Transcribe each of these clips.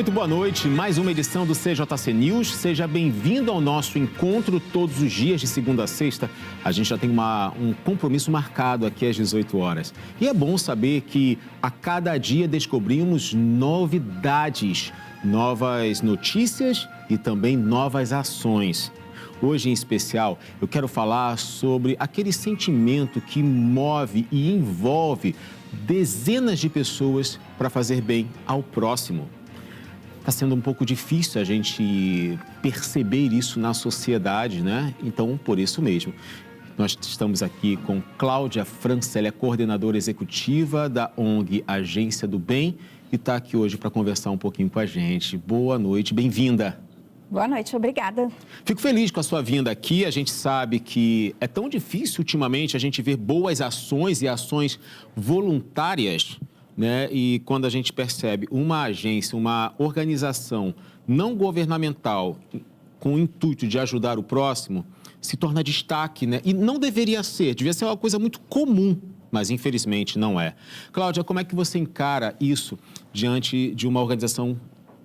Muito boa noite, mais uma edição do CJC News. Seja bem-vindo ao nosso encontro todos os dias, de segunda a sexta. A gente já tem um compromisso marcado aqui às 18 horas. E é bom saber que a cada dia descobrimos novidades, novas notícias e também novas ações. Hoje, em especial, eu quero falar sobre aquele sentimento que move e envolve dezenas de pessoas para fazer bem ao próximo. Está sendo um pouco difícil a gente perceber isso na sociedade, né? Então, por isso mesmo, nós estamos aqui com Cláudia Francella, é coordenadora executiva da ONG Agência do Bem, e está aqui hoje para conversar um pouquinho com a gente. Boa noite, bem-vinda. Boa noite, obrigada. Fico feliz com a sua vinda aqui. A gente sabe que é tão difícil ultimamente a gente ver boas ações e ações voluntárias, né? E quando a gente percebe uma agência, uma organização não governamental com o intuito de ajudar o próximo, se torna destaque, né? E não deveria ser, devia ser uma coisa muito comum, mas infelizmente não é. Cláudia, como é que você encara isso diante de uma organização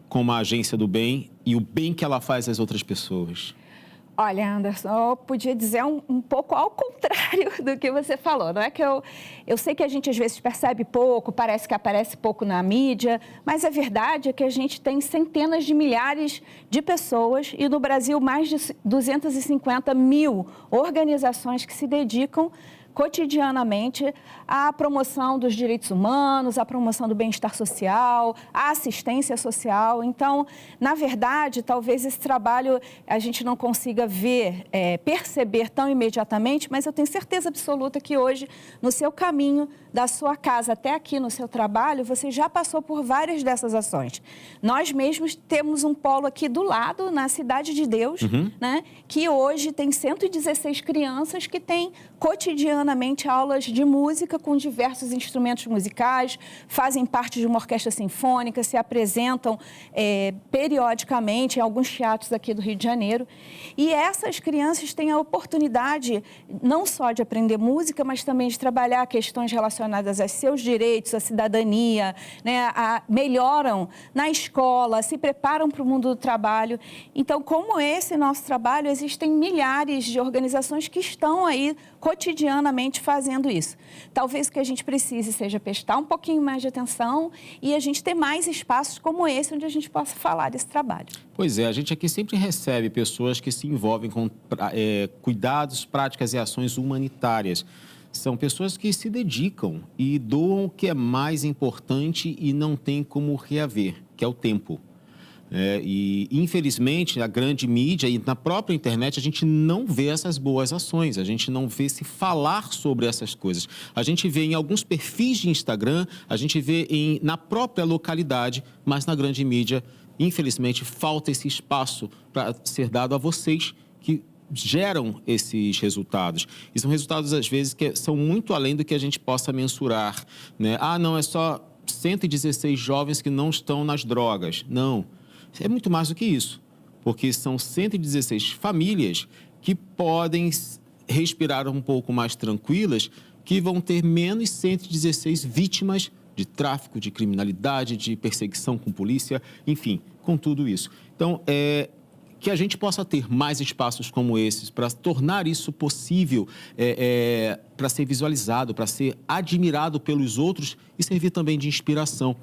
como a Agência do Bem e o bem que ela faz às outras pessoas? Olha, Anderson, eu podia dizer um pouco ao contrário do que você falou. Não é que eu sei que a gente às vezes percebe pouco, parece que aparece pouco na mídia, mas a verdade é que a gente tem centenas de milhares de pessoas e no Brasil mais de 250 mil organizações que se dedicam cotidianamente à promoção dos direitos humanos, à promoção do bem-estar social, à assistência social. Então, na verdade, talvez esse trabalho a gente não consiga ver, perceber tão imediatamente, mas eu tenho certeza absoluta que hoje, no seu caminho da sua casa até aqui no seu trabalho, você já passou por várias dessas ações. Nós mesmos temos um polo aqui do lado, na Cidade de Deus, né, que hoje tem 116 crianças que têm cotidianamente aulas de música com diversos instrumentos musicais, fazem parte de uma orquestra sinfônica, se apresentam periodicamente em alguns teatros aqui do Rio de Janeiro. E essas crianças têm a oportunidade não só de aprender música, mas também de trabalhar questões relacionadas aos seus direitos, à cidadania, né, melhoram na escola, se preparam para o mundo do trabalho. Então, como esse nosso trabalho, existem milhares de organizações que estão aí cotidianamente fazendo isso. Talvez o que a gente precise seja prestar um pouquinho mais de atenção e a gente ter mais espaços como esse, onde a gente possa falar desse trabalho. Pois é, a gente aqui sempre recebe pessoas que se envolvem com cuidados, práticas e ações humanitárias. São pessoas que se dedicam e doam o que é mais importante e não tem como reaver, que é o tempo. E, infelizmente, a grande mídia e na própria internet, a gente não vê essas boas ações, a gente não vê se falar sobre essas coisas. A gente vê em alguns perfis de Instagram, a gente vê na própria localidade, mas na grande mídia, infelizmente, falta esse espaço para ser dado a vocês que geram esses resultados. E são resultados, às vezes, que são muito além do que a gente possa mensurar, né? Ah, não, é só 116 jovens que não estão nas drogas. Não. É muito mais do que isso, porque são 116 famílias que podem respirar um pouco mais tranquilas, que vão ter menos 116 vítimas de tráfico, de criminalidade, de perseguição com polícia, enfim, com tudo isso. Então, que a gente possa ter mais espaços como esses para tornar isso possível, para ser visualizado, para ser admirado pelos outros e servir também de inspiração.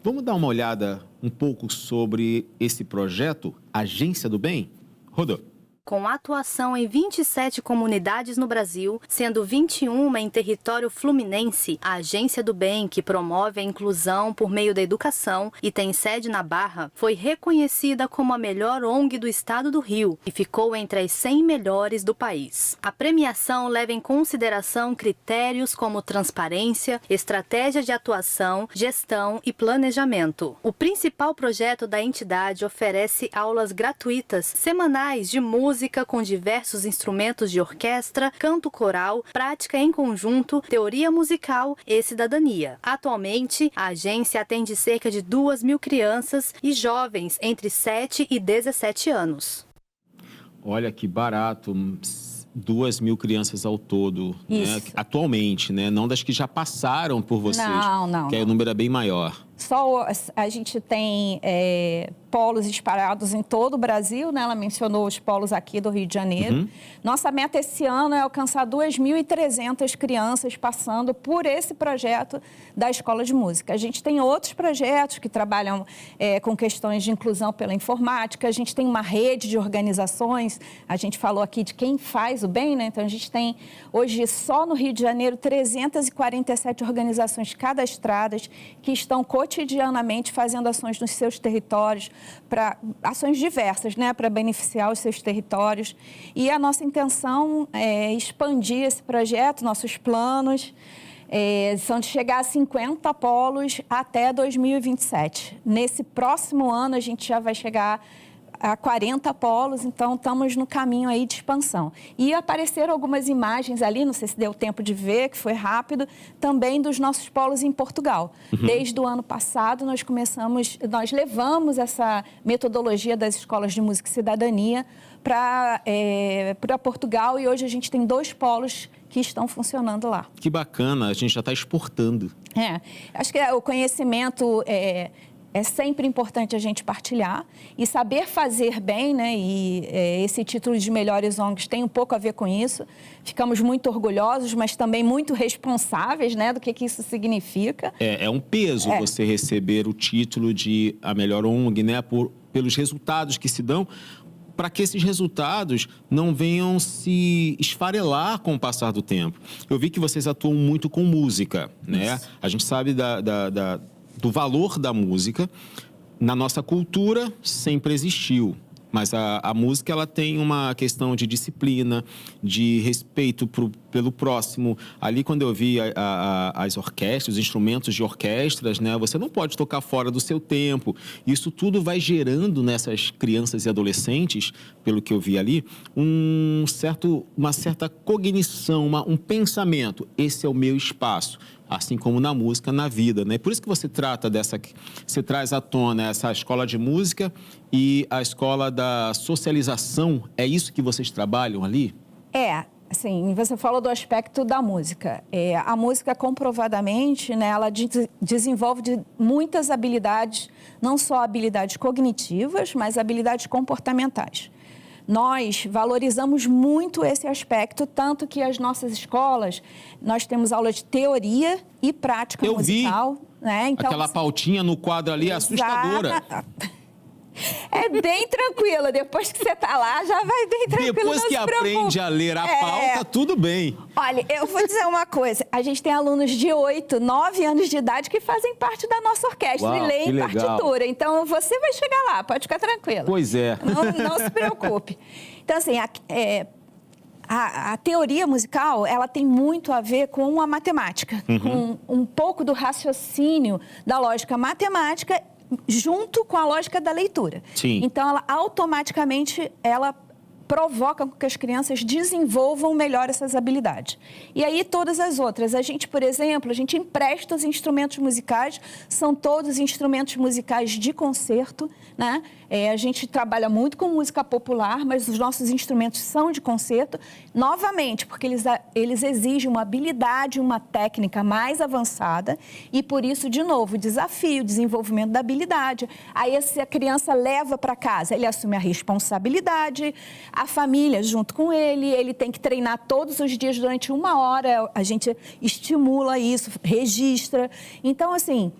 Vamos dar uma olhada um pouco sobre esse projeto, Agência do Bem? Rodou. Com atuação em 27 comunidades no Brasil, sendo 21 em território fluminense, a Agência do Bem, que promove a inclusão por meio da educação e tem sede na Barra, foi reconhecida como a melhor ONG do estado do Rio e ficou entre as 100 melhores do país. A premiação leva em consideração critérios como transparência, estratégia de atuação, gestão e planejamento. O principal projeto da entidade oferece aulas gratuitas semanais de música com diversos instrumentos de orquestra, canto coral, prática em conjunto, teoria musical e cidadania. Atualmente, a agência atende cerca de 2.000 crianças e jovens entre 7 e 17 anos. Olha que barato, 2.000 crianças ao todo, né? Atualmente, né? Não das que já passaram por vocês, não. Que aí o número é bem maior. A gente tem polos espalhados em todo o Brasil, né? Ela mencionou os polos aqui do Rio de Janeiro. Nossa meta esse ano é alcançar 2.300 crianças passando por esse projeto da Escola de Música. A gente tem outros projetos que trabalham com questões de inclusão pela informática. A gente tem uma rede de organizações. A gente falou aqui de quem faz o bem, né? Então, a gente tem hoje, só no Rio de Janeiro, 347 organizações cadastradas que estão cotidianamente fazendo ações nos seus territórios, ações diversas, né, para beneficiar os seus territórios. E a nossa intenção é expandir esse projeto, nossos planos são de chegar a 50 polos até 2027. Nesse próximo ano, a gente já vai chegar a 40 polos, então estamos no caminho aí de expansão. E apareceram algumas imagens ali, não sei se deu tempo de ver, que foi rápido, também dos nossos polos em Portugal. Desde o ano passado, nós levamos essa metodologia das escolas de música e cidadania para Portugal, e hoje a gente tem 2 polos que estão funcionando lá. Que bacana, a gente já está exportando. Acho que o conhecimento é sempre importante a gente partilhar e saber fazer bem, né? E esse título de melhores ONGs tem um pouco a ver com isso. Ficamos muito orgulhosos, mas também muito responsáveis, né? Do que isso significa. É um peso você receber o título de a melhor ONG, né? Pelos resultados que se dão, para que esses resultados não venham se esfarelar com o passar do tempo. Eu vi que vocês atuam muito com música, né? Isso. A gente sabe do valor da música. Na nossa cultura sempre existiu, mas a música ela tem uma questão de disciplina, de respeito pelo próximo. Ali, quando eu vi as orquestras, os instrumentos de orquestras, né, você não pode tocar fora do seu tempo. Isso tudo vai gerando nessas crianças e adolescentes, pelo que eu vi ali, uma certa cognição, um pensamento. Esse é o meu espaço. Assim como na música, na vida, né? Por isso que você você traz à tona essa escola de música e a escola da socialização. É isso que vocês trabalham ali? Assim, você falou do aspecto da música. A música, comprovadamente, né, ela desenvolve muitas habilidades, não só habilidades cognitivas, mas habilidades comportamentais. Nós valorizamos muito esse aspecto, tanto que as nossas escolas, nós temos aula de teoria e prática musical. Né? Então, aquela pautinha no quadro ali é assustadora. É bem tranquila, depois que você está lá, já vai bem tranquilo. Depois que aprende a ler a pauta, tudo bem. Olha, eu vou dizer uma coisa, a gente tem alunos de 8, 9 anos de idade que fazem parte da nossa orquestra e leem partitura. Então, você vai chegar lá, pode ficar tranquila. Pois é. Não se preocupe. Então, assim, a teoria musical, ela tem muito a ver com a matemática, com um pouco do raciocínio da lógica matemática junto com a lógica da leitura. Sim. Então, ela automaticamente provoca que as crianças desenvolvam melhor essas habilidades. E aí, todas as outras. A gente, por exemplo, empresta os instrumentos musicais, são todos instrumentos musicais de concerto, né? A gente trabalha muito com música popular, mas os nossos instrumentos são de concerto, novamente, porque eles exigem uma habilidade, uma técnica mais avançada e, por isso, de novo, desafio, desenvolvimento da habilidade. Aí, se a criança leva para casa, ele assume a responsabilidade, a família junto com ele tem que treinar todos os dias durante 1 hora, a gente estimula isso, registra. Então, assim,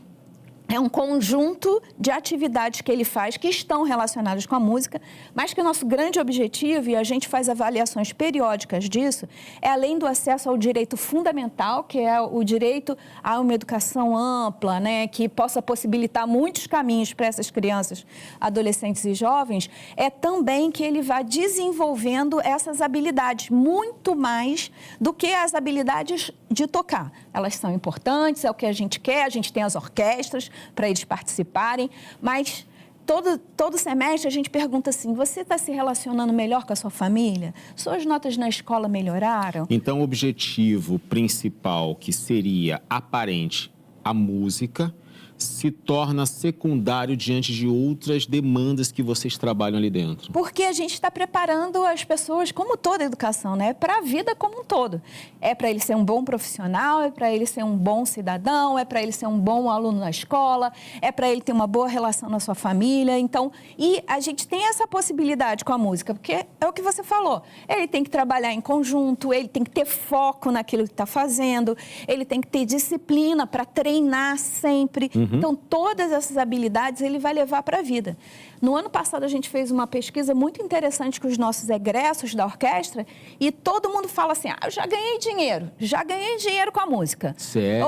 é um conjunto de atividades que ele faz que estão relacionadas com a música, mas que o nosso grande objetivo, e a gente faz avaliações periódicas disso, é além do acesso ao direito fundamental, que é o direito a uma educação ampla, né, que possa possibilitar muitos caminhos para essas crianças, adolescentes e jovens, é também que ele vá desenvolvendo essas habilidades muito mais do que as habilidades de tocar. Elas são importantes, é o que a gente quer, a gente tem as orquestras para eles participarem, mas todo semestre a gente pergunta assim, você está se relacionando melhor com a sua família? Suas notas na escola melhoraram? Então, o objetivo principal, que seria aparente, a música, se torna secundário diante de outras demandas que vocês trabalham ali dentro? Porque a gente está preparando as pessoas, como toda educação, né, para a vida como um todo. É para ele ser um bom profissional, é para ele ser um bom cidadão, é para ele ser um bom aluno na escola, é para ele ter uma boa relação na sua família. Então, e a gente tem essa possibilidade com a música, porque é o que você falou. Ele tem que trabalhar em conjunto, ele tem que ter foco naquilo que está fazendo, ele tem que ter disciplina para treinar sempre. Então, todas essas habilidades ele vai levar para a vida. No ano passado, a gente fez uma pesquisa muito interessante com os nossos egressos da orquestra e todo mundo fala assim, eu já ganhei dinheiro com a música. Sério?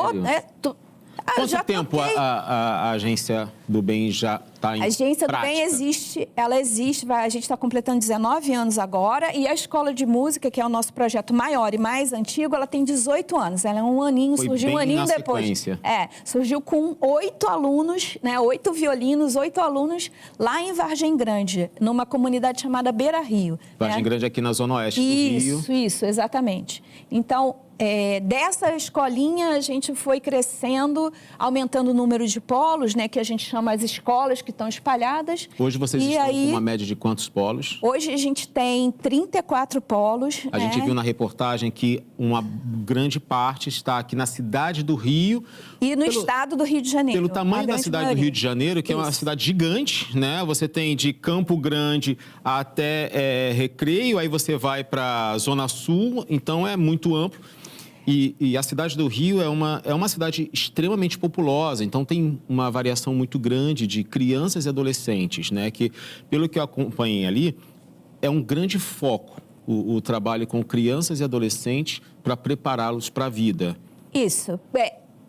Quanto tempo a Agência do Bem já está em prática? A Agência do Bem existe, a gente está completando 19 anos agora e a Escola de Música, que é o nosso projeto maior e mais antigo, ela tem 18 anos, ela é um aninho, surgiu um aninho depois. Sequência. Surgiu com 8 alunos, né, 8 violinos, 8 alunos lá em Vargem Grande, numa comunidade chamada Beira Rio. Vargem Grande aqui na Zona Oeste do Rio. Isso, exatamente. Então, dessa escolinha, a gente foi crescendo, aumentando o número de polos, né, que a gente chama as escolas que estão espalhadas. Hoje vocês estão com uma média de quantos polos? Hoje a gente tem 34 polos. A gente viu na reportagem que uma grande parte está aqui na cidade do Rio. E no estado do Rio de Janeiro. Pelo tamanho da cidade do Rio de Janeiro, que é uma cidade gigante, né? Você tem de Campo Grande até Recreio, aí você vai para a Zona Sul, então é muito amplo. E a cidade do Rio é uma cidade extremamente populosa, então tem uma variação muito grande de crianças e adolescentes, né? Que, pelo que eu acompanhei ali, é um grande foco o trabalho com crianças e adolescentes para prepará-los para a vida. Isso.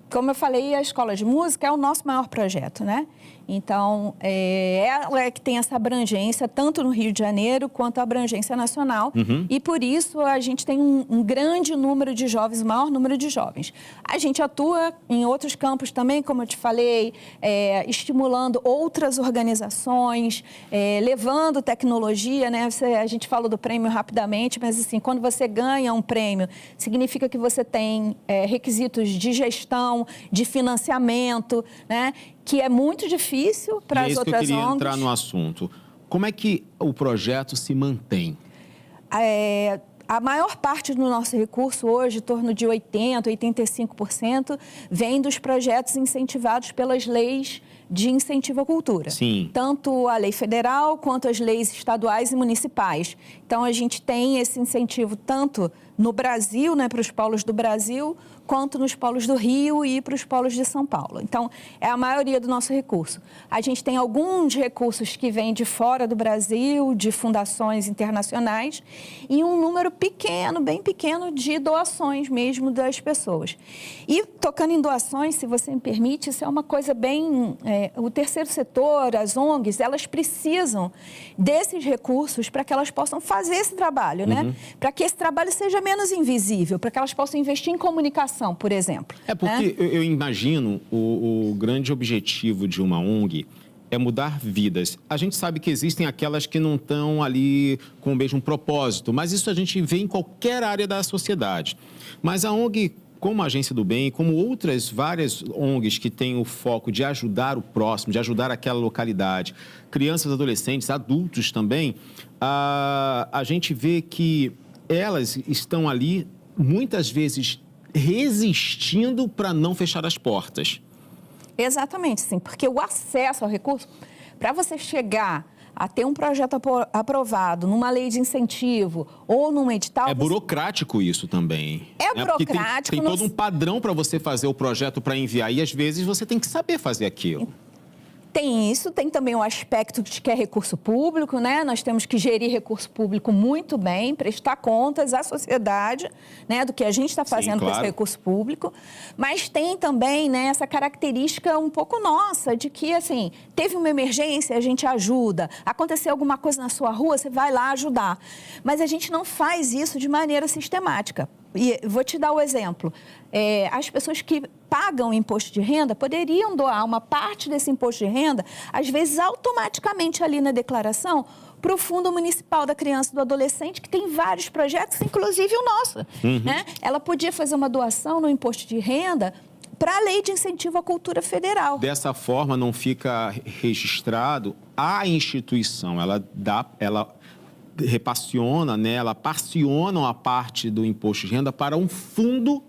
Como eu falei, a Escola de Música é o nosso maior projeto, né? Então, ela é que tem essa abrangência, tanto no Rio de Janeiro, quanto a abrangência nacional. E, por isso, a gente tem um grande número de jovens, o maior número de jovens. A gente atua em outros campos também, como eu te falei, estimulando outras organizações, levando tecnologia, né? A gente fala do prêmio rapidamente, mas, assim, quando você ganha um prêmio, significa que você tem requisitos de gestão, de financiamento, né? Que é muito difícil para as outras ONGs. É isso que eu queria entrar no assunto. Como é que o projeto se mantém? A maior parte do nosso recurso hoje, em torno de 80%, 85%, vem dos projetos incentivados pelas leis de incentivo à cultura. Sim. Tanto a lei federal quanto as leis estaduais e municipais. Então, a gente tem esse incentivo tanto no Brasil, né, para os polos do Brasil, quanto nos polos do Rio e para os polos de São Paulo. Então, é a maioria do nosso recurso. A gente tem alguns recursos que vêm de fora do Brasil, de fundações internacionais, e um número pequeno, bem pequeno, de doações mesmo das pessoas. E, tocando em doações, se você me permite, isso é uma coisa bem... o terceiro setor, as ONGs, elas precisam desses recursos para que elas possam fazer esse trabalho, né? Para que esse trabalho seja menos invisível, para que elas possam investir em comunicação, por exemplo. Porque eu imagino o grande objetivo de uma ONG é mudar vidas. A gente sabe que existem aquelas que não estão ali com o mesmo propósito, mas isso a gente vê em qualquer área da sociedade. Mas a ONG, como a Agência do Bem, como outras várias ONGs que têm o foco de ajudar o próximo, de ajudar aquela localidade, crianças, adolescentes, adultos também, a gente vê que elas estão ali, muitas vezes, resistindo para não fechar as portas. Exatamente, sim, porque o acesso ao recurso, para você chegar a ter um projeto aprovado numa lei de incentivo ou num edital... É burocrático isso também. Burocrático. Tem todo um padrão para você fazer o projeto para enviar e, às vezes, você tem que saber fazer aquilo. Tem isso, tem também o aspecto de que é recurso público, né? Nós temos que gerir recurso público muito bem, prestar contas à sociedade, né, do que a gente está fazendo com esse recurso público. Mas tem também, né, essa característica um pouco nossa, de que, assim, teve uma emergência, a gente ajuda. Aconteceu alguma coisa na sua rua, você vai lá ajudar. Mas a gente não faz isso de maneira sistemática. E vou te dar o exemplo. As pessoas que pagam imposto de renda poderiam doar uma parte desse imposto de renda, às vezes automaticamente ali na declaração, para o Fundo Municipal da Criança e do Adolescente, que tem vários projetos, inclusive o nosso. Né? Ela podia fazer uma doação no imposto de renda para a Lei de Incentivo à Cultura Federal. Dessa forma, não fica registrado a instituição, ela repassiona, né? Ela parciona a parte do imposto de renda para um fundo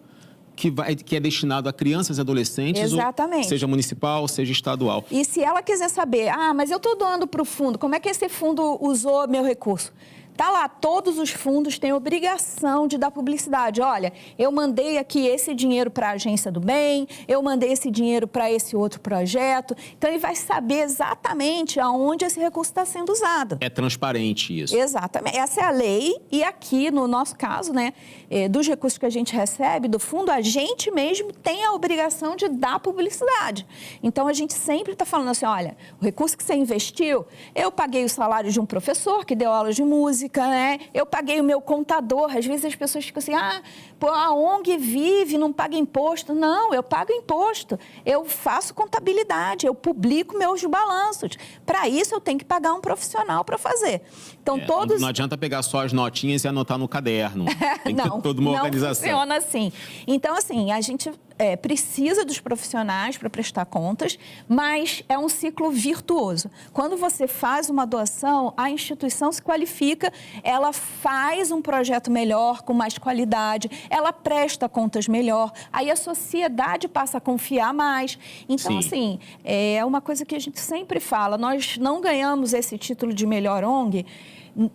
que é destinado a crianças e adolescentes, exatamente, seja municipal, seja estadual. E se ela quiser saber, mas eu estou doando para o fundo, como é que esse fundo usou meu recurso? Tá lá, todos os fundos têm obrigação de dar publicidade. Olha, eu mandei aqui esse dinheiro para a Agência do Bem, eu mandei esse dinheiro para esse outro projeto. Então, ele vai saber exatamente aonde esse recurso está sendo usado. É transparente isso. Exatamente. Essa é a lei e aqui, no nosso caso, né, dos recursos que a gente recebe do fundo, a gente mesmo tem a obrigação de dar publicidade. Então, a gente sempre está falando assim, olha, o recurso que você investiu, eu paguei o salário de um professor que deu aula de música, né? Eu paguei o meu contador. Às vezes as pessoas ficam assim, a ONG vive, não paga imposto. Não, eu pago imposto. Eu faço contabilidade, eu publico meus balanços. Para isso, eu tenho que pagar um profissional para fazer. Então, não adianta pegar só as notinhas e anotar no caderno. Tem que ter toda uma organização. Não funciona assim. Então, assim, a gente precisa dos profissionais para prestar contas, mas é um ciclo virtuoso. Quando você faz uma doação, a instituição se qualifica, ela faz um projeto melhor, com mais qualidade, ela presta contas melhor, aí a sociedade passa a confiar mais. Então, assim, é uma coisa que a gente sempre fala, nós não ganhamos esse título de melhor ONG,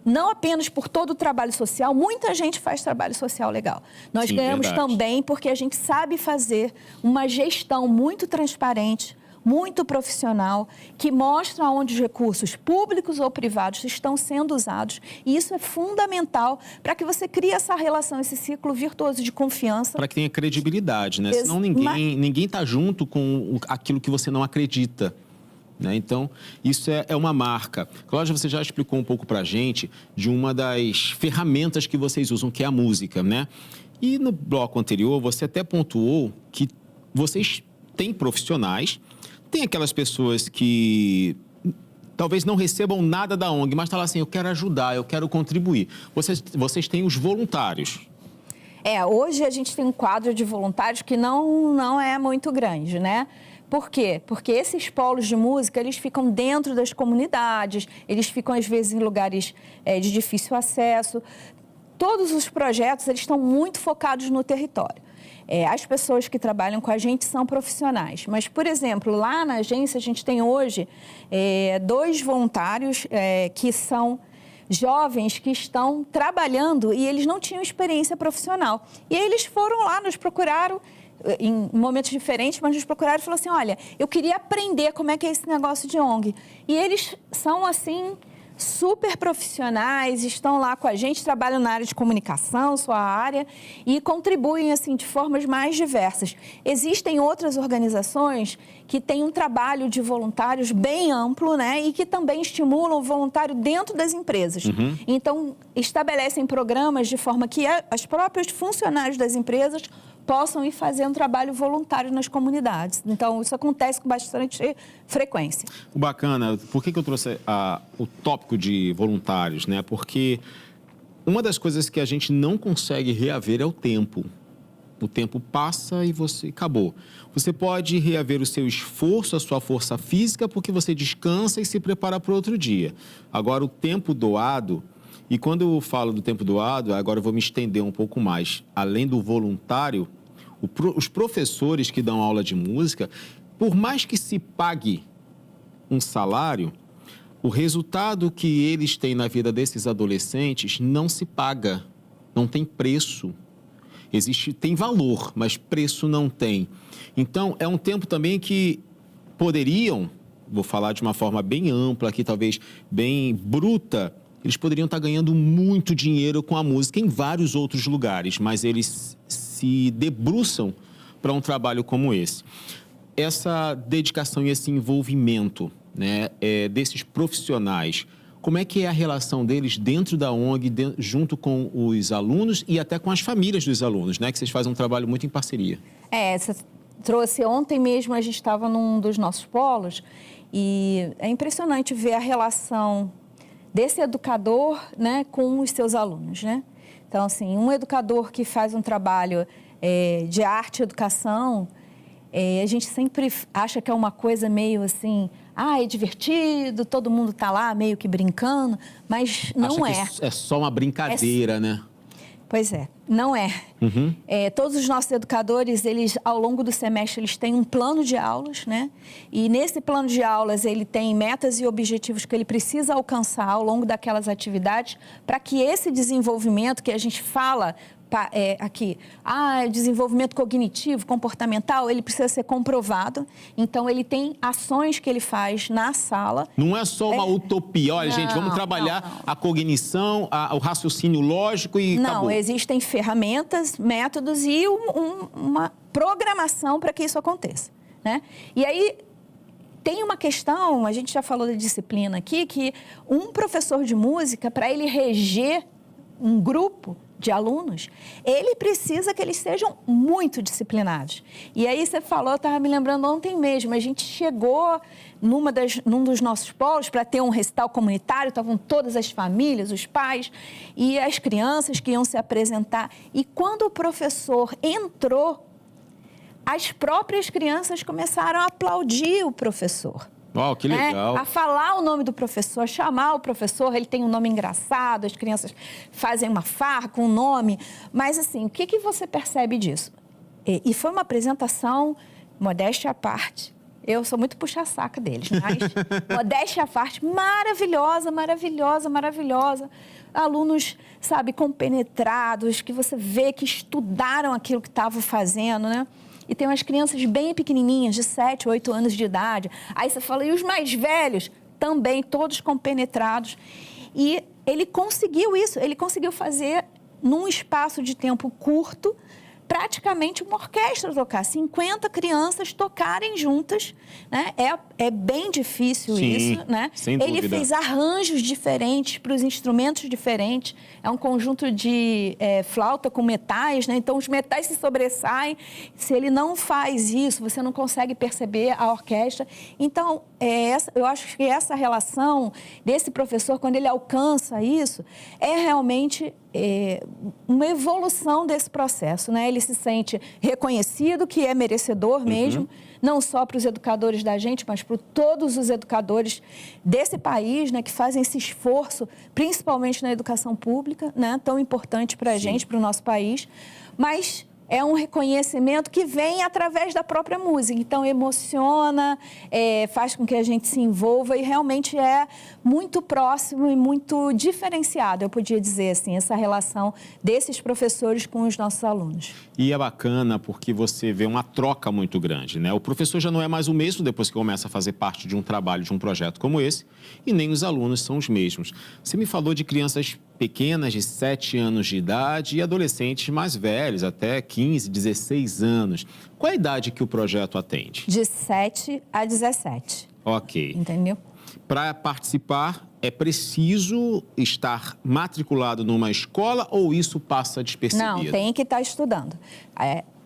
não apenas por todo o trabalho social, muita gente faz trabalho social legal. Nós ganhamos também porque a gente sabe fazer uma gestão muito transparente, muito profissional, que mostra onde os recursos públicos ou privados estão sendo usados. E isso é fundamental para que você crie essa relação, esse ciclo virtuoso de confiança. Para que tenha credibilidade, né? Senão ninguém está junto com aquilo que você não acredita. Né? Então, isso é uma marca. Cláudia, você já explicou um pouco para a gente de uma das ferramentas que vocês usam, que é a música, né? E no bloco anterior, você até pontuou que vocês têm profissionais, tem aquelas pessoas que talvez não recebam nada da ONG, mas tá lá assim, eu quero ajudar, eu quero contribuir. Vocês têm os voluntários. Hoje a gente tem um quadro de voluntários que não é muito grande, né? Por quê? Porque esses polos de música, eles ficam dentro das comunidades, eles ficam, às vezes, em lugares de difícil acesso. Todos os projetos, eles estão muito focados no território. As pessoas que trabalham com a gente são profissionais. Mas, por exemplo, lá na agência, a gente tem hoje 2 voluntários que são jovens que estão trabalhando e eles não tinham experiência profissional. E aí eles foram lá, nos procuraram, em momentos diferentes, mas nos procuraram e falaram assim, olha, eu queria aprender como é que é esse negócio de ONG. E eles são, assim, super profissionais, estão lá com a gente, trabalham na área de comunicação, sua área, e contribuem, assim, de formas mais diversas. Existem outras organizações que têm um trabalho de voluntários bem amplo, né, e que também estimulam o voluntário dentro das empresas. Então, estabelecem programas de forma que os próprios funcionários das empresas possam ir fazer um trabalho voluntário nas comunidades. Então, isso acontece com bastante frequência. O bacana, por que eu trouxe o tópico de voluntários, né? Porque uma das coisas que a gente não consegue reaver é o tempo. O tempo passa e você acabou. Você pode reaver o seu esforço, a sua força física, porque você descansa e se prepara para outro dia. Agora, o tempo doado... E quando eu falo do tempo doado, agora eu vou me estender um pouco mais. Além do voluntário, os professores que dão aula de música, por mais que se pague um salário, o resultado que eles têm na vida desses adolescentes não se paga, não tem preço. Tem valor, mas preço não tem. Então, é um tempo também que poderiam, vou falar de uma forma bem ampla aqui, talvez bem bruta, eles poderiam estar ganhando muito dinheiro com a música em vários outros lugares, mas eles se debruçam para um trabalho como esse. Essa dedicação e esse envolvimento, né, desses profissionais, como é que é a relação deles dentro da ONG, junto com os alunos e até com as famílias dos alunos, né, que vocês fazem um trabalho muito em parceria? Você trouxe ontem mesmo, a gente estava num dos nossos polos e é impressionante ver a relação desse educador, né, com os seus alunos, né? Então, assim, um educador que faz um trabalho de arte e educação, A gente sempre acha que é uma coisa meio assim, é divertido, todo mundo está lá meio que brincando, mas não é. É só uma brincadeira, né? Pois é, não é. Todos os nossos educadores, eles, ao longo do semestre, eles têm um plano de aulas, né? E nesse plano de aulas, ele tem metas e objetivos que ele precisa alcançar ao longo daquelas atividades para que esse desenvolvimento que a gente fala aqui, desenvolvimento cognitivo, comportamental, ele precisa ser comprovado. Então, ele tem ações que ele faz na sala. Não é só uma utopia. Olha, gente, vamos trabalhar a cognição, o raciocínio lógico e acabou. Não, existem ferramentas, métodos e uma programação para que isso aconteça, né? E aí, tem uma questão, a gente já falou da disciplina aqui, que um professor de música, para ele reger um grupo de alunos, ele precisa que eles sejam muito disciplinados. E aí você falou, eu estava me lembrando ontem mesmo, a gente chegou num dos nossos polos para ter um recital comunitário, estavam todas as famílias, os pais e as crianças que iam se apresentar. E quando o professor entrou, as próprias crianças começaram a aplaudir o professor. Uau, que legal. A falar o nome do professor, a chamar o professor, ele tem um nome engraçado, as crianças fazem uma farra com o nome. Mas, assim, o que você percebe disso? E foi uma apresentação, modéstia à parte. Eu sou muito puxa-saca deles, mas modéstia à parte, maravilhosa, maravilhosa, maravilhosa. Alunos, sabe, compenetrados, que você vê que estudaram aquilo que estavam fazendo, né? E tem umas crianças bem pequenininhas, de 7, 8 anos de idade. Aí você fala, e os mais velhos? Também, todos compenetrados. E ele conseguiu isso, ele conseguiu fazer, num espaço de tempo curto, praticamente uma orquestra tocar, 50 crianças tocarem juntas, né? É bem difícil. Sim, isso, né? Sem dúvida. Ele fez arranjos diferentes para os instrumentos diferentes, é um conjunto de flauta com metais, né? Então os metais se sobressaem, se ele não faz isso, você não consegue perceber a orquestra. Então, eu acho que essa relação desse professor, quando ele alcança isso, é realmente uma evolução desse processo, né? Ele se sente reconhecido, que é merecedor mesmo, não só para os educadores da gente, mas para todos os educadores desse país, né? Que fazem esse esforço, principalmente na educação pública, né? Tão importante para a gente, para o nosso país, mas é um reconhecimento que vem através da própria música. Então, emociona, faz com que a gente se envolva e realmente é muito próximo e muito diferenciado, eu podia dizer assim, essa relação desses professores com os nossos alunos. E é bacana porque você vê uma troca muito grande, né? O professor já não é mais o mesmo depois que começa a fazer parte de um trabalho, de um projeto como esse, e nem os alunos são os mesmos. Você me falou de crianças pequenas, de 7 anos de idade, e adolescentes mais velhos, até 15, 16 anos. Qual é a idade que o projeto atende? De 7 a 17. Ok. Entendeu? Para participar, é preciso estar matriculado numa escola ou isso passa despercebido? Não, tem que estar estudando.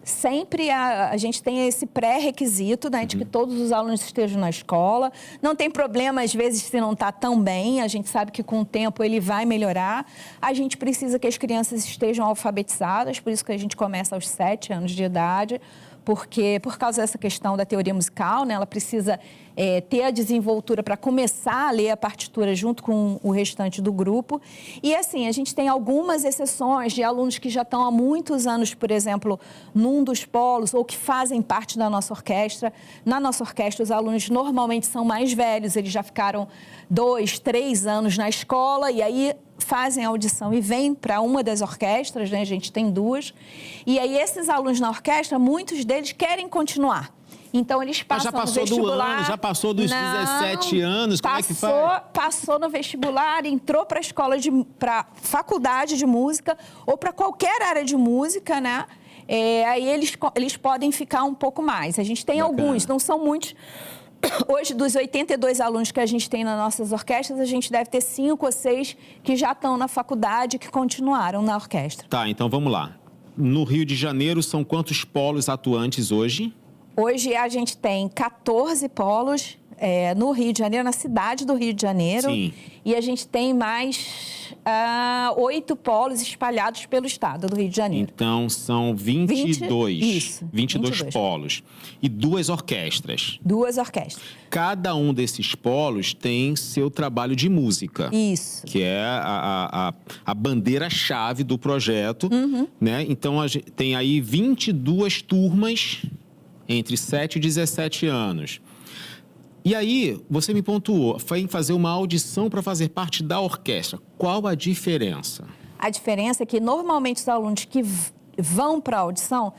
Sempre a gente tem esse pré-requisito, né, de que todos os alunos estejam na escola. Não tem problema, às vezes, se não está tão bem. A gente sabe que, com o tempo, ele vai melhorar. A gente precisa que as crianças estejam alfabetizadas, por isso que a gente começa aos 7 anos de idade, porque, por causa dessa questão da teoria musical, né, ela precisa ter a desenvoltura para começar a ler a partitura junto com o restante do grupo. E, assim, a gente tem algumas exceções de alunos que já estão há muitos anos, por exemplo, num dos polos ou que fazem parte da nossa orquestra. Na nossa orquestra, os alunos normalmente são mais velhos, eles já ficaram 2, 3 anos na escola e aí fazem a audição e vêm para uma das orquestras, né? A gente tem 2. E aí, esses alunos na orquestra, muitos deles querem continuar. Então, eles passam no vestibular. Já passou dos 17 anos? Como é que faz? Passou no vestibular, entrou para a escola, para faculdade de música ou para qualquer área de música, né? Aí eles podem ficar um pouco mais. A gente tem alguns, não são muitos. Hoje, dos 82 alunos que a gente tem nas nossas orquestras, a gente deve ter 5 ou 6 que já estão na faculdade, que continuaram na orquestra. Tá, então vamos lá. No Rio de Janeiro, são quantos polos atuantes hoje? Hoje a gente tem 14 polos no Rio de Janeiro, na cidade do Rio de Janeiro. Sim. E a gente tem mais 8 polos espalhados pelo estado do Rio de Janeiro. Então, são 22. Isso, 22 polos. E 2 orquestras. 2 orquestras. Cada um desses polos tem seu trabalho de música. Isso. Que é a bandeira-chave do projeto. Né? Então, a gente tem aí 22 turmas entre 7 e 17 anos. E aí, você me pontuou, foi em fazer uma audição para fazer parte da orquestra. Qual a diferença? A diferença é que, normalmente, os alunos que vão para a audição,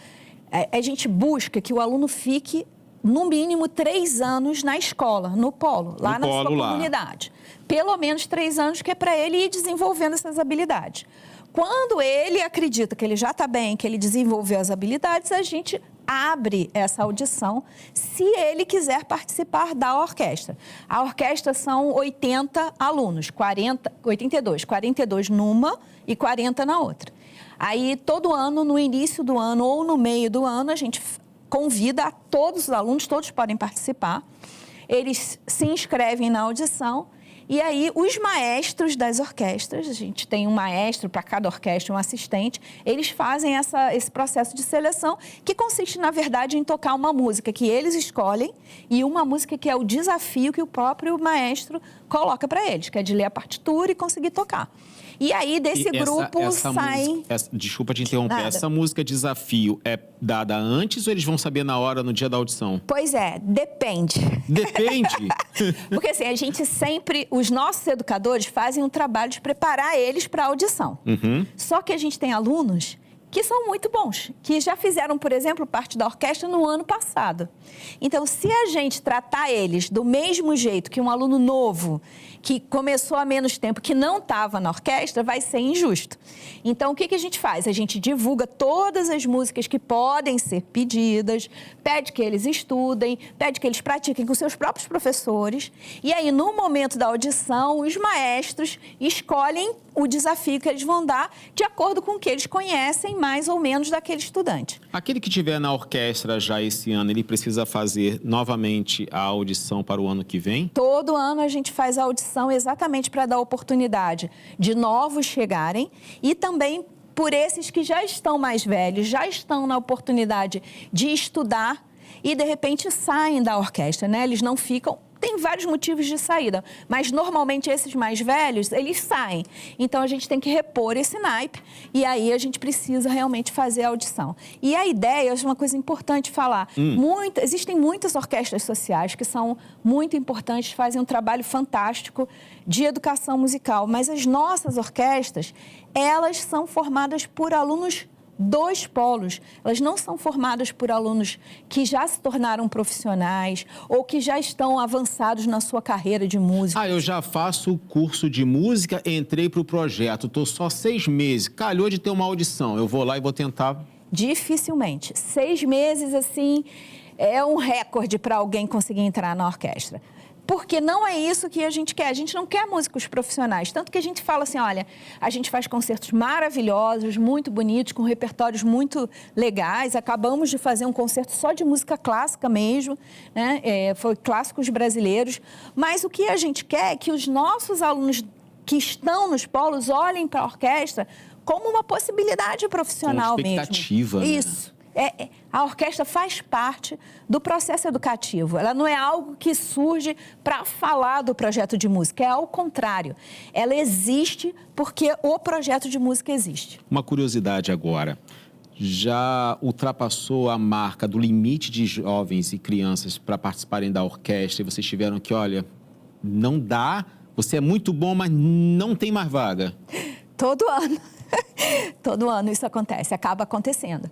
a gente busca que o aluno fique, no mínimo, 3 anos na escola, no polo, lá na sua comunidade. Pelo menos 3 anos, que é para ele ir desenvolvendo essas habilidades. Quando ele acredita que ele já está bem, que ele desenvolveu as habilidades, a gente abre essa audição se ele quiser participar da orquestra. A orquestra são 80 alunos, 42 numa e 40 na outra. Aí, todo ano, no início do ano ou no meio do ano, a gente convida a todos os alunos, todos podem participar. Eles se inscrevem na audição. E aí, os maestros das orquestras, a gente tem um maestro para cada orquestra, um assistente, eles fazem esse processo de seleção, que consiste, na verdade, em tocar uma música que eles escolhem e uma música que é o desafio que o próprio maestro coloca para eles, que é de ler a partitura e conseguir tocar. E aí, desse grupo, saem... Desculpa te interromper. Nada. Essa música desafio é dada antes ou eles vão saber na hora, no dia da audição? Pois é, depende. Depende? Porque assim, a gente sempre... Os nossos educadores fazem um trabalho de preparar eles para a audição. Só que a gente tem alunos que são muito bons, que já fizeram, por exemplo, parte da orquestra no ano passado. Então, se a gente tratar eles do mesmo jeito que um aluno novo, que começou há menos tempo, que não estava na orquestra, vai ser injusto. Então, o que a gente faz? A gente divulga todas as músicas que podem ser pedidas, pede que eles estudem, pede que eles pratiquem com seus próprios professores. E aí, no momento da audição, os maestros escolhem o desafio que eles vão dar de acordo com o que eles conhecem mais ou menos daquele estudante. Aquele que estiver na orquestra já esse ano, ele precisa fazer novamente a audição para o ano que vem? Todo ano a gente faz a audição exatamente para dar oportunidade de novos chegarem e também por esses que já estão mais velhos, já estão na oportunidade de estudar e, de repente, saem da orquestra, né? Eles não ficam... Tem vários motivos de saída, mas normalmente esses mais velhos, eles saem. Então, a gente tem que repor esse naipe e aí a gente precisa realmente fazer a audição. E a ideia, eu acho uma coisa importante falar, existem muitas orquestras sociais que são muito importantes, fazem um trabalho fantástico de educação musical, mas as nossas orquestras, elas são formadas por alunos dos polos. Elas não são formadas por alunos que já se tornaram profissionais ou que já estão avançados na sua carreira de música. Eu já faço o curso de música, entrei para o projeto, estou só 6 meses, calhou de ter uma audição, eu vou lá e vou tentar... Dificilmente. 6 meses, assim, é um recorde para alguém conseguir entrar na orquestra. Porque não é isso que a gente quer. A gente não quer músicos profissionais. Tanto que a gente fala assim, olha, a gente faz concertos maravilhosos, muito bonitos, com repertórios muito legais. Acabamos de fazer um concerto só de música clássica mesmo, né? Foi clássicos brasileiros. Mas o que a gente quer é que os nossos alunos que estão nos polos olhem para a orquestra como uma possibilidade profissional mesmo. Expectativa, né? Isso. A orquestra faz parte do processo educativo. Ela não é algo que surge para falar do projeto de música, é ao contrário. Ela existe porque o projeto de música existe. Uma curiosidade agora. Já ultrapassou a marca do limite de jovens e crianças para participarem da orquestra e vocês tiveram que, olha, não dá, você é muito bom, mas não tem mais vaga? Todo ano. Todo ano isso acontece, acaba acontecendo.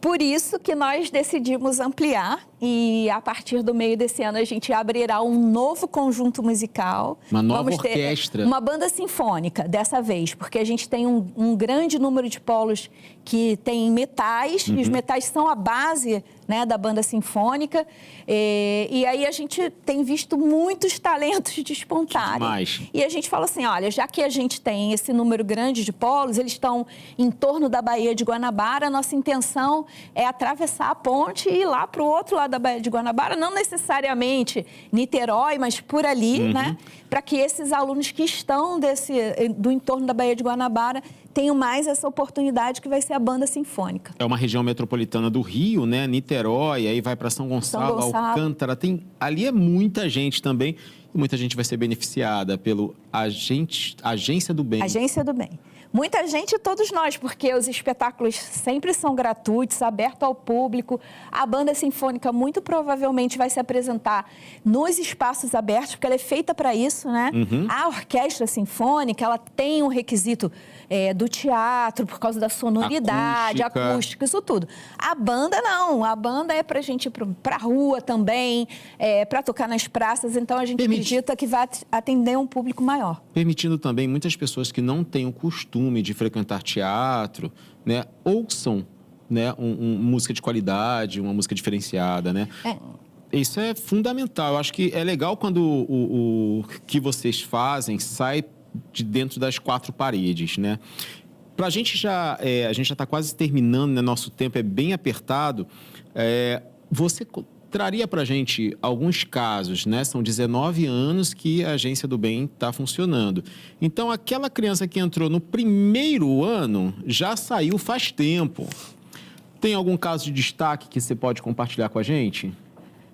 Por isso que nós decidimos ampliar e a partir do meio desse ano a gente abrirá um novo conjunto musical. Uma nova orquestra. Uma banda sinfônica dessa vez, porque a gente tem um grande número de polos que tem metais, e os metais são a base, né, da banda sinfônica. E aí a gente tem visto muitos talentos despontarem. E a gente fala assim, olha, já que a gente tem esse número grande de polos, eles estão em torno da Baía de Guanabara, a nossa intenção é atravessar a ponte e ir lá para o outro lado da Baía de Guanabara, não necessariamente Niterói, mas por ali, né? Para que esses alunos que estão do entorno da Baía de Guanabara tenham mais essa oportunidade que vai ser a banda sinfônica. É uma região metropolitana do Rio, né? Niterói, aí vai para São Gonçalo, Alcântara. Ali é muita gente também. E muita gente vai ser beneficiada pelo Agência do Bem. Agência do Bem. Muita gente, todos nós, porque os espetáculos sempre são gratuitos, abertos ao público. A banda sinfônica muito provavelmente vai se apresentar nos espaços abertos, porque ela é feita para isso, né? A orquestra sinfônica, ela tem um requisito do teatro, por causa da sonoridade, acústica, isso tudo. A banda não, a banda é para a gente ir para a rua também, para tocar nas praças, então a gente acredita que vai atender um público maior. Permitindo também muitas pessoas que não têm o costume de frequentar teatro, né, ouçam, né, música de qualidade, uma música diferenciada, né? Isso é fundamental. Eu acho que é legal quando o que vocês fazem sai de dentro das quatro paredes, né? Para a gente já está quase terminando, né? Nosso tempo é bem apertado. Você traria para a gente alguns casos, né? São 19 anos que a Agência do Bem está funcionando. Então, aquela criança que entrou no primeiro ano já saiu faz tempo. Tem algum caso de destaque que você pode compartilhar com a gente?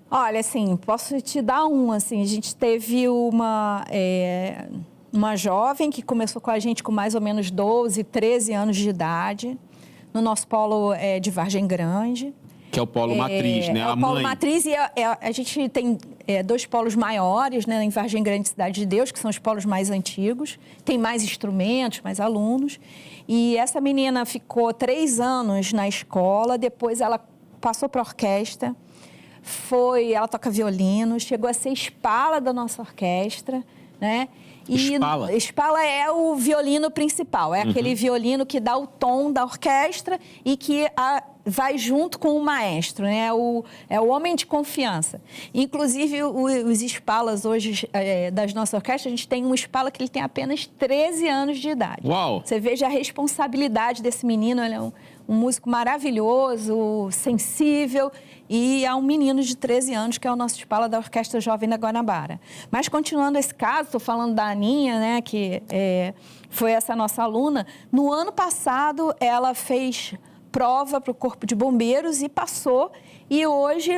Olha, assim, posso te dar assim, a gente teve uma jovem que começou com a gente com mais ou menos 12, 13 anos de idade, no nosso polo de Vargem Grande. Que é o polo matriz, né? É o polo matriz e a gente tem dois polos maiores, né? Em Vargem Grande e Cidade de Deus, que são os polos mais antigos. Tem mais instrumentos, mais alunos. E essa menina ficou 3 anos na escola, depois ela passou para a orquestra. Ela toca violino, chegou a ser espala da nossa orquestra, né? Espala? Espala é o violino principal, é aquele violino que dá o tom da orquestra e que vai junto com o maestro, né? É o homem de confiança. Inclusive, os espalas hoje das nossas orquestras, a gente tem um espala que ele tem apenas 13 anos de idade. Uau! Você veja a responsabilidade desse menino, ele é um músico maravilhoso, sensível, e é um menino de 13 anos, que é o nosso espala da Orquestra Jovem da Guanabara. Mas, continuando esse caso, estou falando da Aninha, né, que foi essa nossa aluna. No ano passado, ela fez prova para o Corpo de Bombeiros e passou, e hoje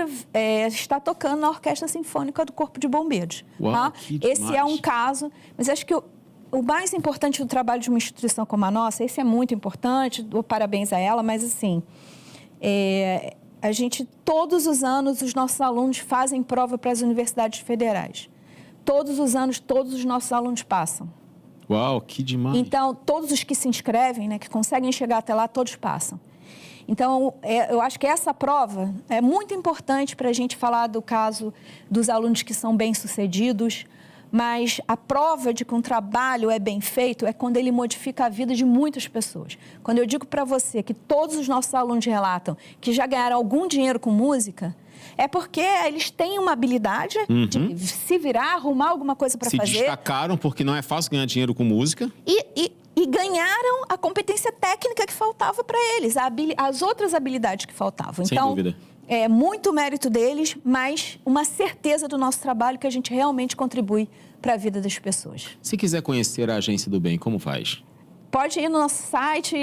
está tocando na Orquestra Sinfônica do Corpo de Bombeiros. Uau, tá? que Esse demais. é um caso, mas acho que o mais importante do trabalho de uma instituição como a nossa, esse é muito importante, dou parabéns a ela, mas assim, a gente, todos os anos, os nossos alunos fazem prova para as universidades federais. Todos os anos, todos os nossos alunos passam. Uau, que demais. Então, todos os que se inscrevem, né, que conseguem chegar até lá, todos passam. Então, eu acho que essa prova é muito importante para a gente falar do caso dos alunos que são bem-sucedidos, mas a prova de que um trabalho é bem feito é quando ele modifica a vida de muitas pessoas. Quando eu digo para você que todos os nossos alunos relatam que já ganharam algum dinheiro com música, é porque eles têm uma habilidade de se virar, arrumar alguma coisa para fazer. Se destacaram porque não é fácil ganhar dinheiro com música. E ganharam a competência técnica que faltava para eles, as outras habilidades que faltavam. Sem então, dúvida. É muito mérito deles, mas uma certeza do nosso trabalho que a gente realmente contribui para a vida das pessoas. Se quiser conhecer a Agência do Bem, como faz? Pode ir no nosso site,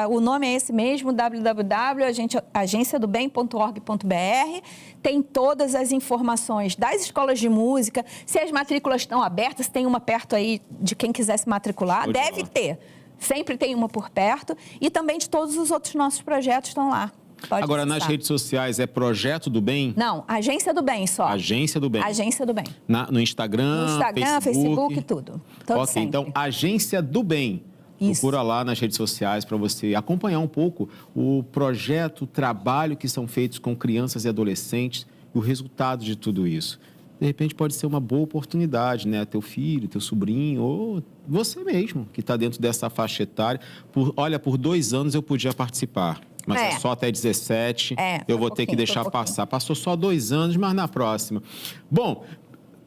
o nome é esse mesmo, www.agenciadobem.org.br. Tem todas as informações das escolas de música, se as matrículas estão abertas, se tem uma perto aí de quem quiser se matricular, deve ter. Sempre tem uma por perto. E também de todos os outros nossos projetos estão lá. Pode Agora, acessar. nas redes sociais, é Projeto do Bem? Não, Agência do Bem só. Agência do Bem. Agência do Bem. No Instagram, No Instagram, Facebook, tudo. Ok, sempre. então, Agência do Bem. Isso. Procura lá nas redes sociais para você acompanhar um pouco o projeto, o trabalho que são feitos com crianças e adolescentes e o resultado de tudo isso. De repente, pode ser uma boa oportunidade, né? Teu filho, teu sobrinho ou você mesmo, que está dentro dessa faixa etária. Por 2 anos eu podia participar. Mas é só até 17, eu vou ter que deixar passar. Passou só 2 anos, mas na próxima. Bom,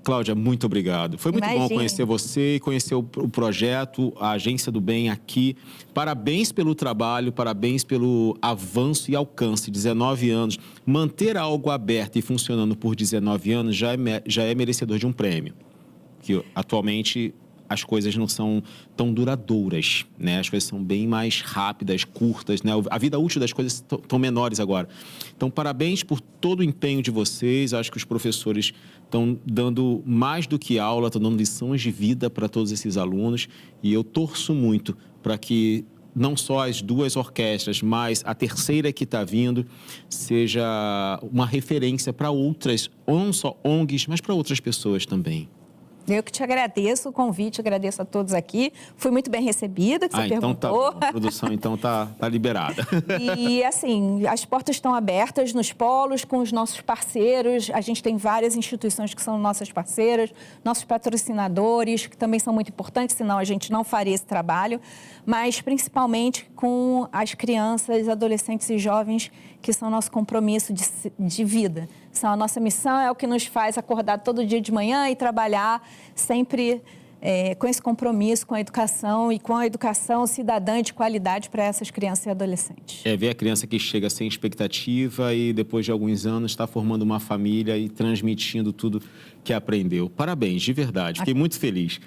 Cláudia, muito obrigado. Foi muito bom Imagina. conhecer você e conhecer o projeto, a Agência do Bem aqui. Parabéns pelo trabalho, parabéns pelo avanço e alcance. 19 anos. Manter algo aberto e funcionando por 19 anos já é merecedor de um prêmio. Que atualmente as coisas não são tão duradouras, né? As coisas são bem mais rápidas, curtas, né? A vida útil das coisas estão menores agora. Então, parabéns por todo o empenho de vocês. Acho que os professores estão dando mais do que aula, estão dando lições de vida para todos esses alunos. E eu torço muito para que não só as duas orquestras, mas a terceira que está vindo seja uma referência para outras, não só ONGs, mas para outras pessoas também. Eu que te agradeço o convite, agradeço a todos aqui. Fui muito bem recebida, que você então perguntou. Tá bom. A produção então tá liberada. E assim, as portas estão abertas nos polos com os nossos parceiros. A gente tem várias instituições que são nossas parceiras, nossos patrocinadores, que também são muito importantes, senão a gente não faria esse trabalho. Mas principalmente com as crianças, adolescentes e jovens, que são nosso compromisso de vida. São a nossa missão, é o que nos faz acordar todo dia de manhã e trabalhar sempre com esse compromisso com a educação e com a educação cidadã de qualidade para essas crianças e adolescentes. Ver a criança que chega sem expectativa e depois de alguns anos está formando uma família e transmitindo tudo que aprendeu. Parabéns, de verdade. Fiquei muito feliz.